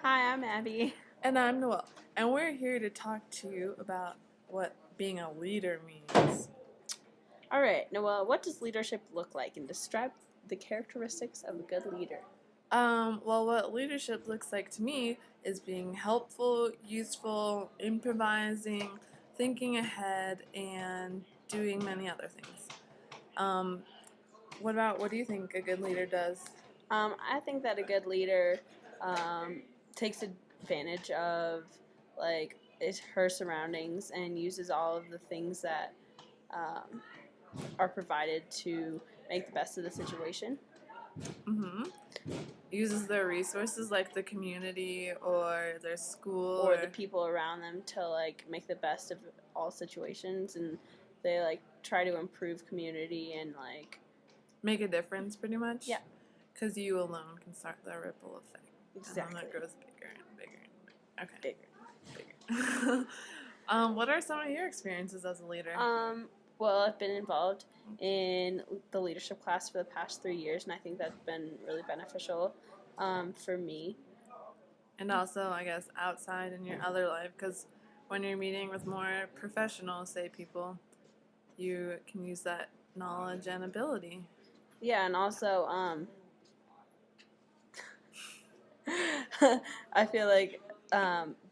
Hi, I'm Abby. And I'm Noel, and we're here to talk to you about what being a leader means. All right, Noel, what does leadership look like, and describe the characteristics of a good leader? Well, what leadership looks like to me is being helpful, useful, improvising, thinking ahead, and doing many other things. Um, what do you think a good leader does? I think that a good leader takes advantage of her surroundings and uses all of the things that um, are provided to make the best of the situation. Mm-hmm. Uses their resources like the community or their school or the people around them to make the best of all situations, and they try to improve community and make a difference, pretty much. Yeah. Because you alone can start the ripple effect. Exactly. And then it grows bigger and bigger and bigger. Okay. Bigger. What are some of your experiences as a leader? Well, I've been involved in the leadership class for the past 3 years, and I think that's been really beneficial for me. And also, I guess, outside in your other life, because when you're meeting with more professional, say, people, you can use that knowledge and ability. Yeah, and also, I feel like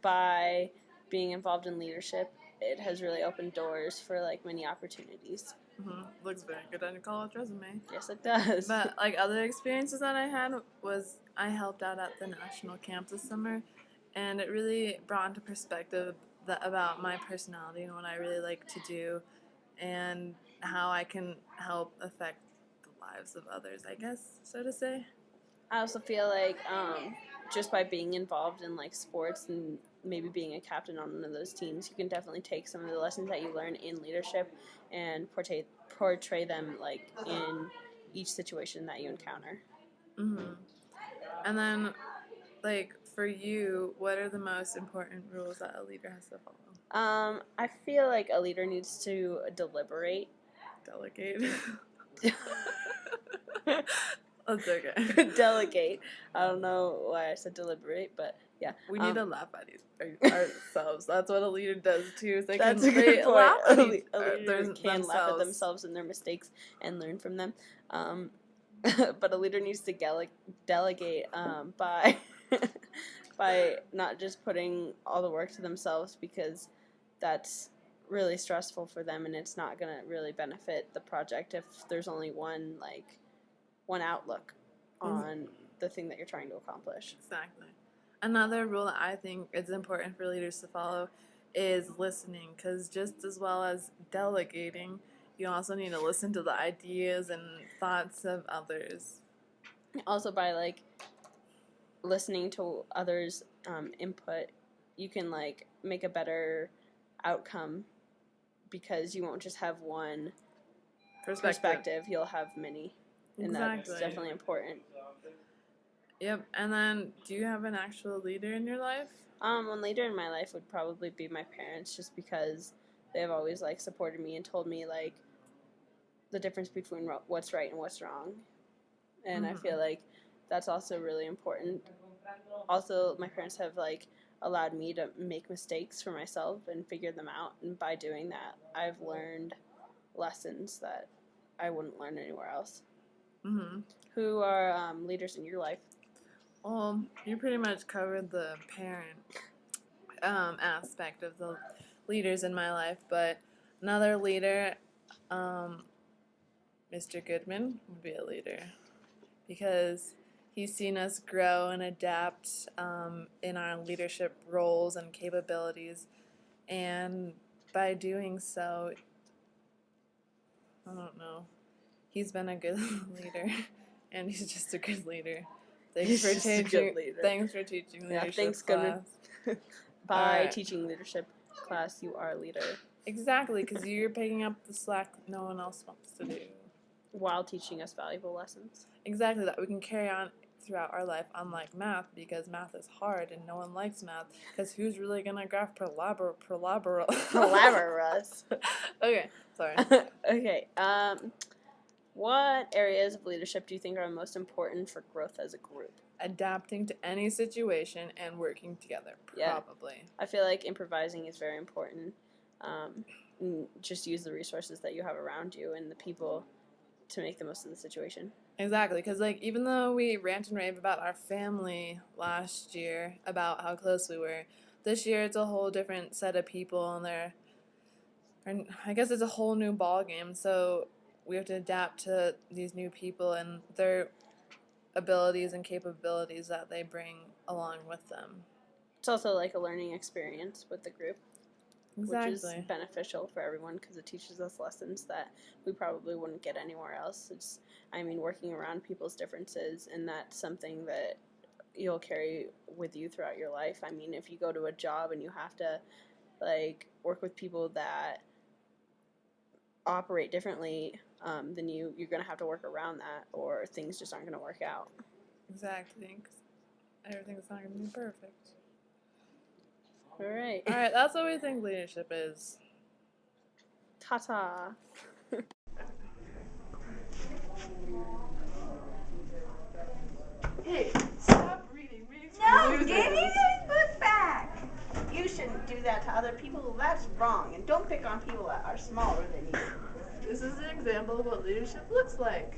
by being involved in leadership, it has really opened doors for many opportunities. Mm-hmm. Looks very good on your college resume. Yes, it does. But other experiences that I had was I helped out at the national camp this summer, and it really brought into perspective about my personality and what I really like to do, and how I can help affect the lives of others, I guess, so to say. I also feel like just by being involved in sports and maybe being a captain on one of those teams, you can definitely take some of the lessons that you learn in leadership and portray them in each situation that you encounter. Mm-hmm. And then, for you, what are the most important rules that a leader has to follow? I feel like a leader needs to deliberate. Delegate. That's okay. Delegate. I don't know why I said deliberate, but yeah. We need to laugh at ourselves. That's what a leader does too. They That's can, a good point. laugh at A leader can themselves. laugh at themselves and their mistakes and learn from them. But a leader needs to delegate by by not just putting all the work to themselves, because that's really stressful for them, and it's not going to really benefit the project if there's only one outlook on the thing that you're trying to accomplish. Exactly. Another rule that I think is important for leaders to follow is listening, because just as well as delegating, you also need to listen to the ideas and thoughts of others. Also, by listening to others' input, you can make a better outcome, because you won't just have one perspective. You'll have many. And exactly. That's definitely important. Yep. And then, do you have an actual leader in your life? One leader in my life would probably be my parents, just because they've always supported me and told me the difference between what's right and what's wrong. And I feel like that's also really important. Also, my parents have allowed me to make mistakes for myself and figure them out, and by doing that, I've learned lessons that I wouldn't learn anywhere else. Mm-hmm. Who are leaders in your life? Well, you pretty much covered the parent aspect of the leaders in my life, but another leader, Mr. Goodman, would be a leader, because he's seen us grow and adapt in our leadership roles and capabilities, and by doing so, I don't know, he's been a good leader, and he's just a good leader. Thanks for teaching leadership thanks, class. By teaching leadership class, you are a leader. Exactly, because you're picking up the slack that no one else wants to do. While teaching us valuable lessons. Exactly, that we can carry on throughout our life, unlike math, because math is hard and no one likes math, because who's really going to graph Palaver us. Okay, sorry. Okay, What areas of leadership do you think are most important for growth as a group? Adapting to any situation and working together, probably. Yeah. I feel like improvising is very important. Just use the resources that you have around you and the people to make the most of the situation. Exactly, because like even though we rant and rave about our family last year, about how close we were, this year it's a whole different set of people, and I guess it's a whole new ball game. So we have to adapt to these new people and their abilities and capabilities that they bring along with them. It's also like a learning experience with the group. Exactly. Which is beneficial for everyone because it teaches us lessons that we probably wouldn't get anywhere else. Working around people's differences, and that's something that you'll carry with you throughout your life. I mean, if you go to a job and you have to, like, work with people that operate differently, then you're going to have to work around that, or things just aren't going to work out. Exactly. 'Cause everything's not going to be perfect. All right, that's what we think leadership is. Ta-ta. Hey, stop reading. No, give me this book back. You shouldn't do that to other people. That's wrong. And don't pick on people that are smaller than you. This is an example of what leadership looks like.